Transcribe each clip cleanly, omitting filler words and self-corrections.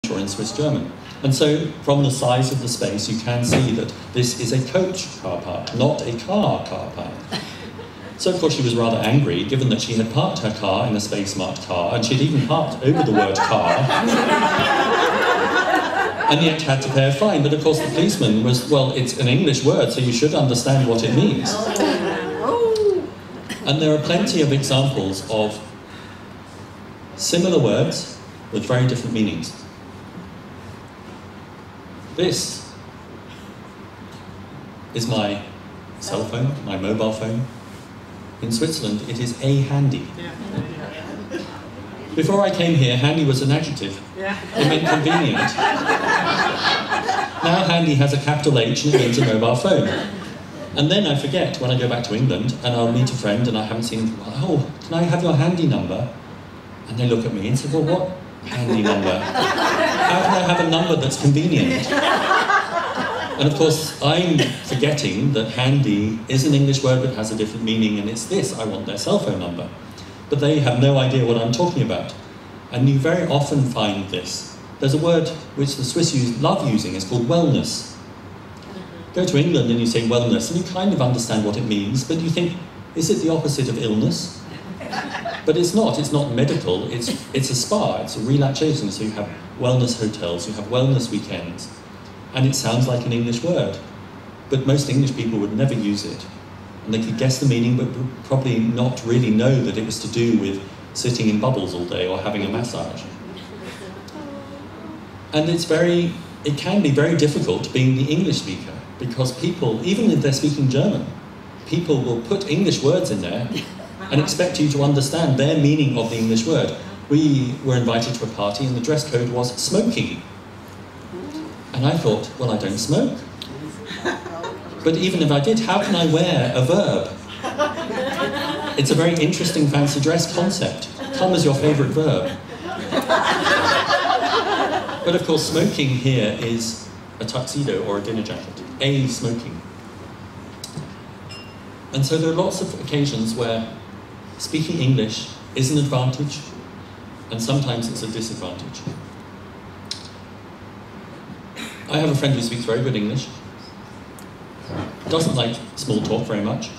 or in Swiss German. And so, from the size of the space, you can see that this is a coach car park, not a car park. So, of course, she was rather angry, given that she had parked her car in a space marked car, and she'd even parked over the word car, and yet had to pay a fine. But, of course, the policeman was, well, it's an English word, so you should understand what it means. And there are plenty of examples of similar words with very different meanings. This is my cell phone, my mobile phone. In Switzerland, it is a handy. Before I came here, handy was an adjective. It meant convenient. Now handy has a capital H and it means a mobile phone. And then I forget when I go back to England and I'll meet a friend and I haven't seen him for a while. Oh, can I have your handy number? And they look at me and say, well, what handy number? How can I have a number that's convenient? And of course, I'm forgetting that handy is an English word but has a different meaning, and it's this: I want their cell phone number. But they have no idea what I'm talking about. And you very often find this. There's a word which the Swiss love using, it's called wellness. Go to England and you say wellness, and you kind of understand what it means, but you think, is it the opposite of illness? But it's not medical, it's a spa, it's a relaxation, so you have wellness hotels, you have wellness weekends, and it sounds like an English word. But most English people would never use it. And they could guess the meaning, but would probably not really know that it was to do with sitting in bubbles all day or having a massage. And it can be very difficult being the English speaker, because people, even if they're speaking German, people will put English words in there and expect you to understand their meaning of the English word. We were invited to a party and the dress code was smoking. And I thought, well, I don't smoke. But even if I did, how can I wear a verb? It's a very interesting fancy dress concept. Come as your favourite verb. But of course, smoking here is a tuxedo or a dinner jacket. A smoking. And so there are lots of occasions where speaking English is an advantage, and sometimes it's a disadvantage. I have a friend who speaks very good English, doesn't like small talk very much,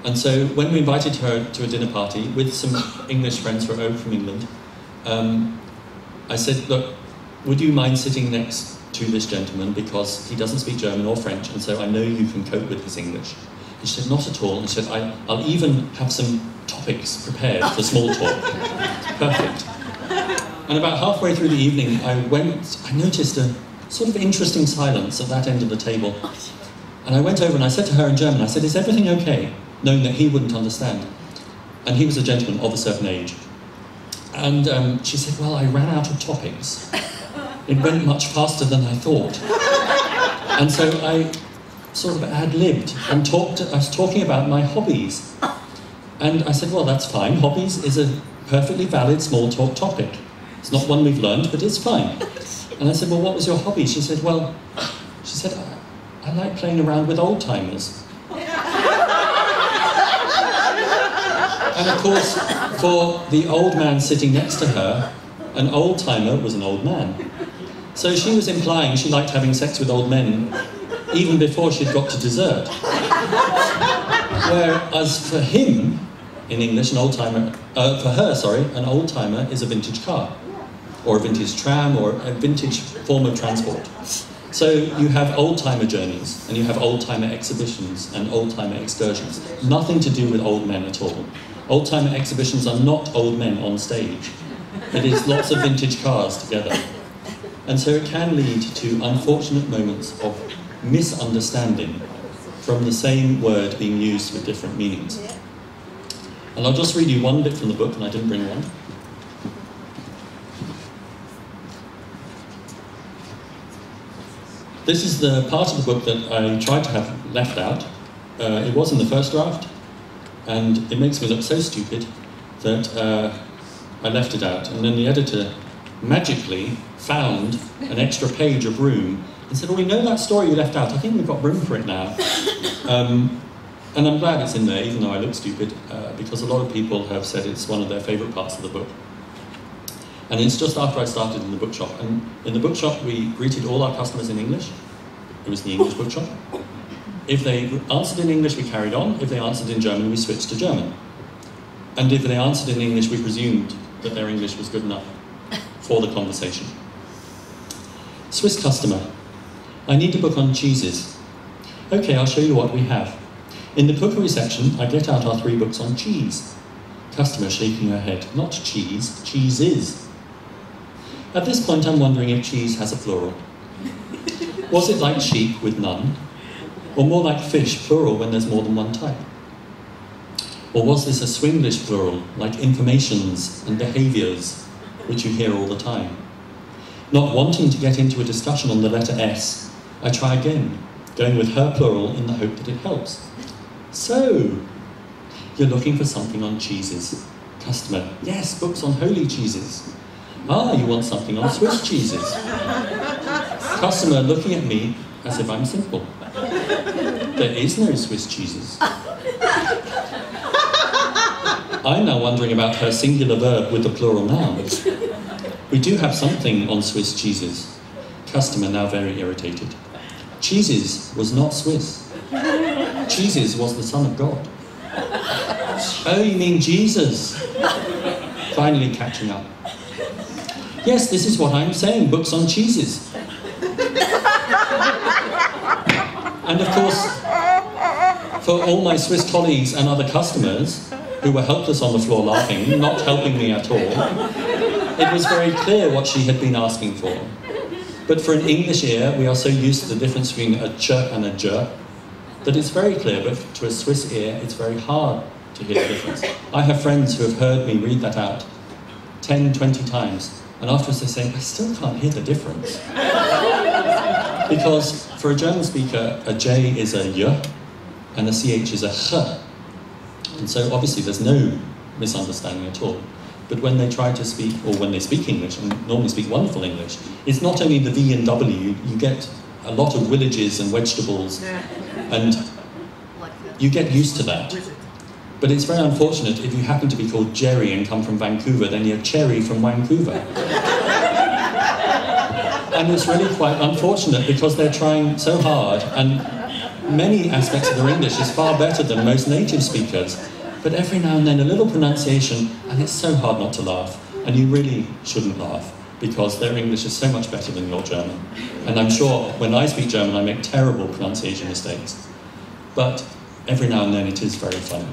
and so when we invited her to a dinner party with some English friends who are over from England, I said, look, would you mind sitting next to this gentleman, because he doesn't speak German or French, and so I know you can cope with his English. He said, not at all. He said, I'll even have some topics prepared for small talk. Perfect. And about halfway through the evening, I noticed a sort of interesting silence at that end of the table. And I went over and I said to her in German, I said, is everything okay? Knowing that he wouldn't understand. And he was a gentleman of a certain age. And she said, well, I ran out of topics. It went much faster than I thought. And so I sort of ad-libbed and I was talking about my hobbies. And I said, well, that's fine. Hobbies is a perfectly valid small talk topic. It's not one we've learned, but it's fine. And I said, well, what was your hobby? She said, I like playing around with old-timers. And of course, for the old man sitting next to her, an old-timer was an old man. So she was implying she liked having sex with old men even before she'd got to dessert. Whereas for him, in English, an old-timer is a vintage car, or a vintage tram, or a vintage form of transport. So you have old-timer journeys, and you have old-timer exhibitions and old-timer excursions. Nothing to do with old men at all. Old-timer exhibitions are not old men on stage. It is lots of vintage cars together. And so it can lead to unfortunate moments of misunderstanding from the same word being used with different meanings. And I'll just read you one bit from the book, and I didn't bring one. This is the part of the book that I tried to have left out. It was in the first draft, and it makes me look so stupid that I left it out. And then the editor magically found an extra page of room and said, well, we know that story you left out. I think we've got room for it now. And I'm glad it's in there, even though I look stupid, because a lot of people have said it's one of their favourite parts of the book. And it's just after I started in the bookshop. And in the bookshop, we greeted all our customers in English. It was the English bookshop. If they answered in English, we carried on. If they answered in German, we switched to German. And if they answered in English, we presumed that their English was good enough for the conversation. Swiss customer. I need a book on cheeses. Okay, I'll show you what we have. In the cookery section, I get out our 3 books on cheese. Customer shaking her head. Not cheese, cheeses. At this point, I'm wondering if cheese has a plural. Was it like sheep with none? Or more like fish, plural, when there's more than one type? Or was this a Swinglish plural, like informations and behaviours, which you hear all the time? Not wanting to get into a discussion on the letter S, I try again, going with her plural in the hope that it helps. So, you're looking for something on cheeses. Customer, yes, books on holy cheeses. Ah, you want something on Swiss cheeses. Customer looking at me as if I'm simple. There is no Swiss cheeses. I'm now wondering about her singular verb with the plural noun. We do have something on Swiss cheeses. Customer now very irritated. Cheeses was not Swiss. Cheeses was the Son of God. Oh, you mean Jesus? Finally catching up. Yes, this is what I'm saying, books on cheeses. And of course, for all my Swiss colleagues and other customers who were helpless on the floor laughing, not helping me at all, it was very clear what she had been asking for. But for an English ear, we are so used to the difference between a ch and a j that it's very clear, but to a Swiss ear, it's very hard to hear the difference. I have friends who have heard me read that out 10, 20 times, and afterwards they say, I still can't hear the difference. Because for a German speaker, a J is a Y, and a CH is a H. And so obviously there's no misunderstanding at all. But when they try to speak, or when they speak English, and normally speak wonderful English, it's not only the V and W, you get a lot of villages and vegetables, and you get used to that. But it's very unfortunate if you happen to be called Jerry and come from Vancouver, then you're Cherry from Vancouver. And it's really quite unfortunate because they're trying so hard, and many aspects of their English is far better than most native speakers. But every now and then a little pronunciation, and it's so hard not to laugh. And you really shouldn't laugh, because their English is so much better than your German. And I'm sure when I speak German, I make terrible pronunciation mistakes. But every now and then it is very funny.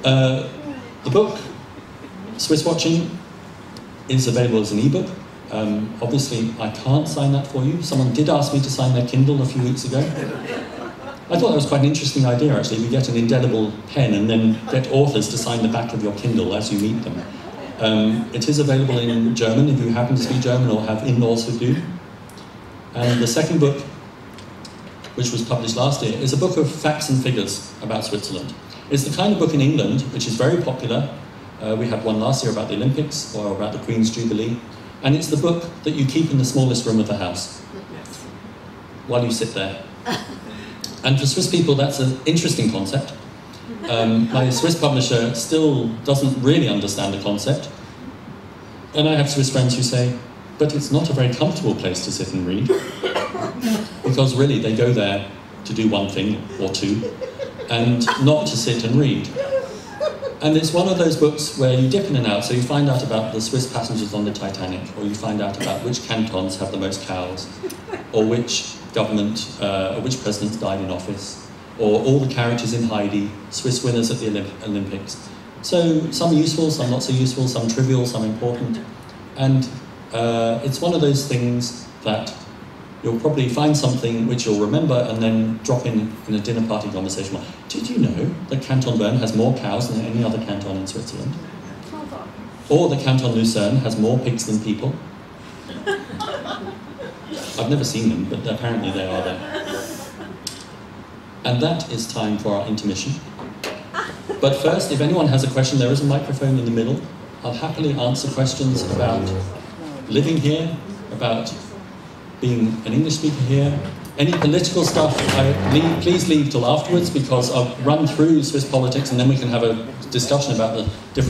The book, Swiss Watching, is available as an ebook. Obviously, I can't sign that for you. Someone did ask me to sign their Kindle a few weeks ago. I thought that was quite an interesting idea, actually. We get an indelible pen and then get authors to sign the back of your Kindle as you meet them. It is available in German if you happen to speak German or have in-laws who do. And the second book, which was published last year, is a book of facts and figures about Switzerland. It's the kind of book in England which is very popular. We had one last year about the Olympics or about the Queen's Jubilee. And it's the book that you keep in the smallest room of the house while you sit there. And for Swiss people, that's an interesting concept. My Swiss publisher still doesn't really understand the concept. And I have Swiss friends who say, but it's not a very comfortable place to sit and read. Because really, they go there to do one thing or two, and not to sit and read. And it's one of those books where you dip in and out, so you find out about the Swiss passengers on the Titanic, or you find out about which cantons have the most cows, or which government, or which presidents died in office, or all the characters in Heidi, Swiss winners at the Olympics. So some useful, some not so useful, some trivial, some important. And it's one of those things that you'll probably find something which you'll remember and then drop in a dinner party conversation. Like, did you know that Canton Bern has more cows than any other canton in Switzerland? Or that Canton Lucerne has more pigs than people? I've never seen them, but apparently they are there. And that is time for our intermission. But first, if anyone has a question, there is a microphone in the middle. I'll happily answer questions about living here, about being an English speaker here. Any political stuff, please leave till afterwards, because I'll run through Swiss politics and then we can have a discussion about the different